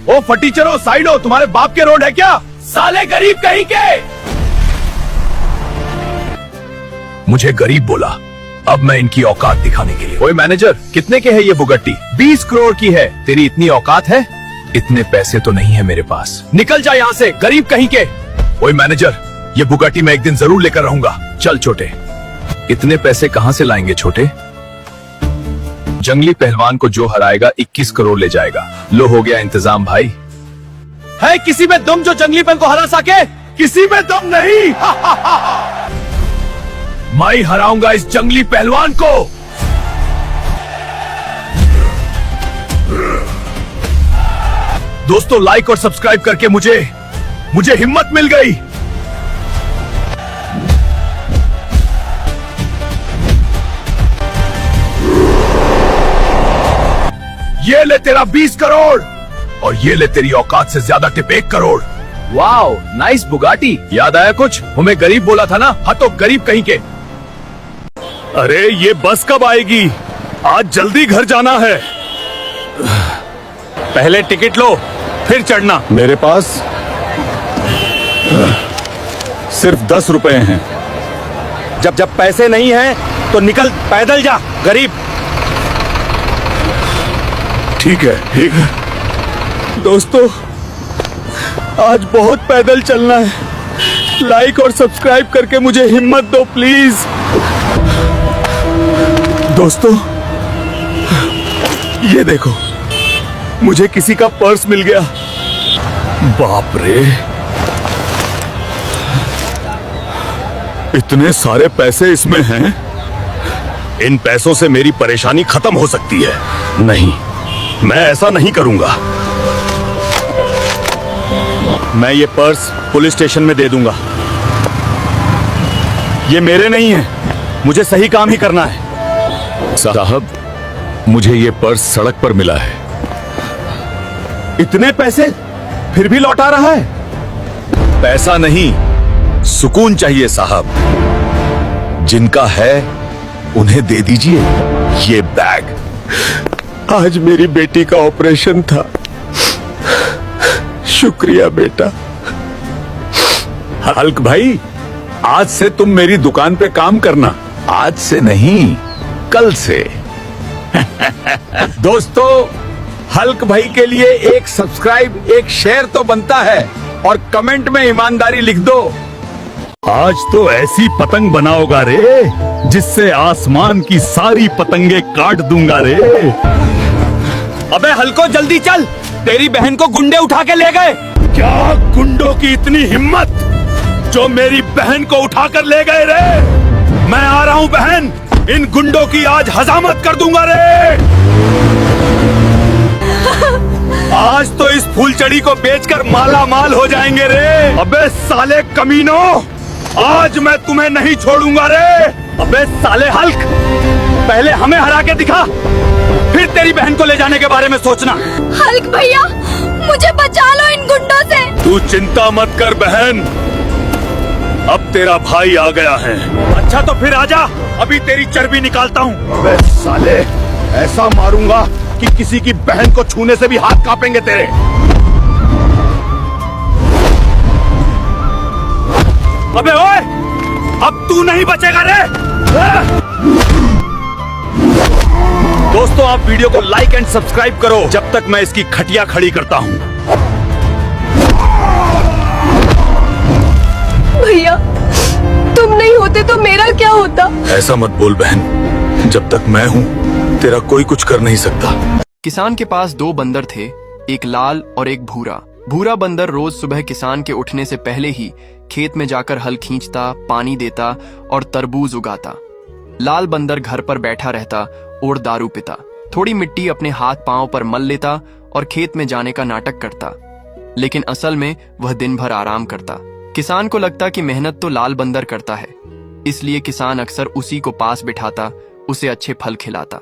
ओ फटीचरो, side हो, तुम्हारे बाप के रोड है क्या? साले गरीब कहीं के। मुझे गरीब बोला, अब मैं इनकी औकात दिखाने के लिए। ओए मैनेजर, कितने के है ये बुगट्टी? 20 करोड़ की है। तेरी इतनी औकात है? इतने पैसे तो नहीं है मेरे पास। निकल जा यहाँ से, गरीब कहीं के। ओए मैनेजर, ये बुगाटी मैं एक दिन जरूर लेकर रहूंगा। चल छोटे। इतने पैसे कहाँ से लाएंगे छोटे? जंगली पहलवान को जो हराएगा 21 करोड़ ले जाएगा। लो हो गया इंतजाम भाई। है किसी में दम जो जंगलीपन को हरा सके? किसी में दम नहीं। मैं हराऊंगा इस जंगली पहलवान को। दोस्तों, लाइक और सब्सक्राइब करके मुझे हिम्मत मिल गई। ये ले तेरा 20 करोड़ और ये ले तेरी औकात से ज्यादा tip 1 crore. Wow, nice Bugatti. याद आया कुछ? हमें गरीब बोला था ना? हाँ तो गरीब कहीं के। अरे ये बस कब आएगी? आज जल्दी घर जाना है। पहले टिकट लो, फिर चढ़ना। मेरे पास सिर्फ 10 रुपए हैं। जब पैसे नहीं हैं तो निकल, पैदल जा गरीब। ठीक है। दोस्तों, आज बहुत पैदल चलना है। लाइक और सब्सक्राइब करके मुझे हिम्मत दो प्लीज। दोस्तों, ये देखो, मुझे किसी का पर्स मिल गया। बाप रे, इतने सारे पैसे इसमें हैं। इन पैसों से मेरी परेशानी खत्म हो सकती है। नहीं, मैं ऐसा नहीं करूंगा। मैं ये पर्स पुलिस स्टेशन में दे दूंगा। ये मेरे नहीं है, मुझे सही काम ही करना है। साहब, मुझे ये पर्स सड़क पर मिला है। इतने पैसे फिर भी लौटा रहा है? पैसा नहीं, सुकून चाहिए साहब। जिनका है उन्हें दे दीजिए ये बैग। आज मेरी बेटी का ऑपरेशन था। शुक्रिया बेटा। हल्क भाई, आज से तुम मेरी दुकान पे काम करना। आज से नहीं, कल से। दोस्तों, हल्क भाई के लिए एक सब्सक्राइब, एक शेयर तो बनता है और कमेंट में ईमानदारी लिख दो। आज तो ऐसी पतंग बनाओगा रे, जिससे आसमान की सारी पतंगे काट दूंगा रे। अबे हल्को, जल्दी चल, तेरी बहन को गुंडे उठा के ले गए। क्या गुंडों की इतनी हिम्मत जो मेरी बहन को उठाकर ले गए रे? मैं आ रहा हूँ बहन, इन गुंडों की आज हजामत कर दूंगा रे। आज तो इस फूलचड़ी को बेचकर माला माल हो जाएंगे रे। अबे साले कमीनों, आज मैं तुम्हें नहीं छोड़ूंगा रे। अबे साले हल्क, पहले हमें हरा के दिखा, फिर तेरी बहन को ले जाने के बारे में सोचना। हल्क भैया, मुझे बचा लो इन गुंडों से। तू चिंता मत कर बहन, अब तेरा भाई आ गया है। अच्छा तो फिर आजा, अभी तेरी चर्बी निकालता हूँ। अबे साले, ऐसा मारूंगा कि किसी की बहन को छूने से भी हाथ कांपेंगे तेरे। अबे ओए, अब तू नहीं बचेगा रे। दोस्तों, आप वीडियो को लाइक एंड सब्सक्राइब करो जब तक मैं इसकी खटिया खड़ी करता हूँ। भैया, तुम नहीं होते तो मेरा क्या होता? ऐसा मत बोल बहन, जब तक मैं हूँ तेरा कोई कुछ कर नहीं सकता। किसान के पास 2 बंदर थे, एक लाल और एक भूरा। भूरा बंदर रोज सुबह किसान के उठने से पहले ही खेत में जाकर हल खींचता, पानी देता और तरबूज उगाता। लाल बंदर घर पर बैठा रहता और दारू पीता, थोड़ी मिट्टी अपने हाथ पांव पर मल लेता और खेत में जाने का नाटक करता, लेकिन असल में वह दिन भर आराम करता। किसान को लगता कि मेहनत तो लाल बंदर करता है, इसलिए किसान अक्सर उसी को पास बिठाता, उसे अच्छे फल खिलाता।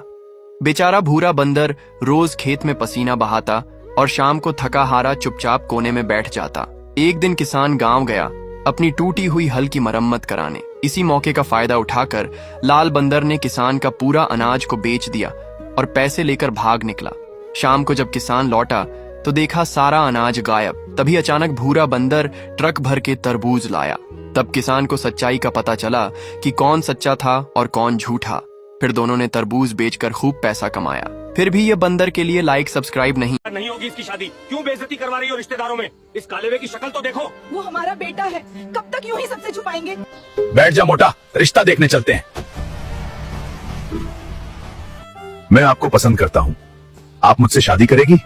बेचारा भूरा बंदर रोज खेत में पसीना बहाता और शाम को थका हारा चुपचाप कोने में बैठ जाता। एक दिन किसान गांव गया अपनी टूटी हुई हल की मरम्मत कराने। इसी मौके का फायदा उठाकर लाल बंदर ने किसान का पूरा अनाज को बेच दिया और पैसे लेकर भाग निकला। शाम को जब किसान लौटा तो देखा सारा अनाज गायब। तभी अचानक भूरा बंदर ट्रक भर के तरबूज लाया। तब किसान को सच्चाई का पता चला कि कौन सच्चा था और कौन झूठा। फिर दोनों ने तरबूज बेचकर खूब पैसा कमाया। फिर भी ये बंदर के लिए लाइक सब्सक्राइब नहीं होगी इसकी शादी। क्यों बेइज्जती करवा रही हो रिश्तेदारों में? इस कालेवे की शक्ल तो देखो। वो हमारा बेटा है, कब तक यूं ही सबसे छुपाएंगे? बैठ जा मोटा, रिश्ता देखने चलते हैं। मैं आपको पसंद करता हूँ, आप मुझसे शादी करेगी?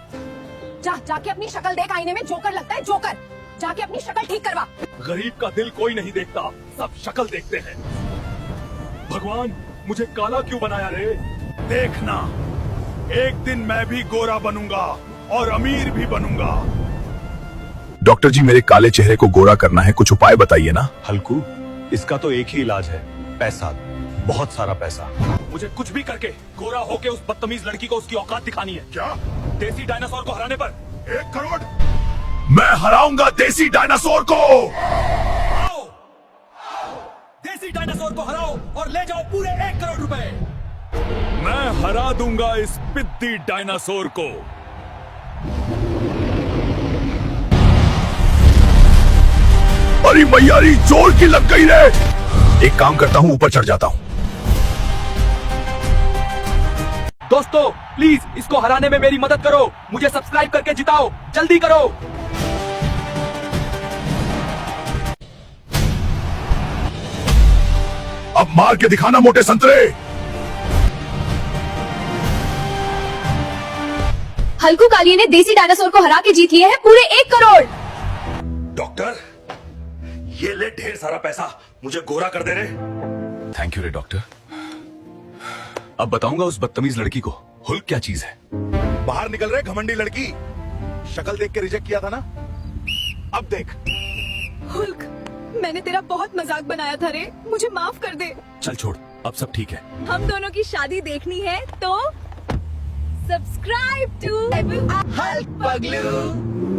जाके अपनी शक्ल देख, आईने में जोकर लगता है, जोकर। जाके अपनी शक्ल ठीक करवा। गरीब का दिल कोई नहीं देखता, सब शक्ल देखते हैं। भगवान मुझे काला क्यों बनाया रे? देखना, एक दिन मैं भी गोरा बनूंगा और अमीर भी बनूंगा। डॉक्टर जी, मेरे काले चेहरे को गोरा करना है, कुछ उपाय बताइए ना। हल्कू, इसका तो एक ही इलाज है, पैसा, बहुत सारा पैसा। मुझे कुछ भी करके गोरा होके उस बदतमीज लड़की को उसकी औकात दिखानी है। क्या? देसी डायनासोर को हराने पर 1 करोड़। मैं हराऊंगा देसी डायनासोर को। आओ, देसी डायनासोर को हराओ और ले जाओ पूरे 1 करोड़ रुपए। मैं हरा दूंगा इस पिद्दी डायनासोर को। अरे मैयारी, जोर की लग गई रे। एक काम करता हूँ, ऊपर चढ़ जाता हूँ। दोस्तों प्लीज इसको हराने में मेरी मदद करो, मुझे सब्सक्राइब करके जिताओ, जल्दी करो। अब मार के दिखाना मोटे संतरे। हल्कू कालिये ने देसी डायनासोर को हरा के जीत लिए हैं पूरे 1 करोड़। डॉक्टर, ये ले ढेर सारा पैसा, मुझे गोरा कर दे रे। थैंक यू रे डॉक्टर। अब बताऊंगा उस बदतमीज लड़की को हुल्क क्या चीज है। बाहर निकल रहे घमंडी लड़की, शक्ल देख के रिजेक्ट किया था ना, अब देख। हुल्क, मैंने तेरा बहुत मजाक बनाया था रे, मुझे माफ कर दे। चल छोड़, अब सब ठीक है। हम दोनों की शादी देखनी है तो सब्सक्राइब टू हल्क पगलू।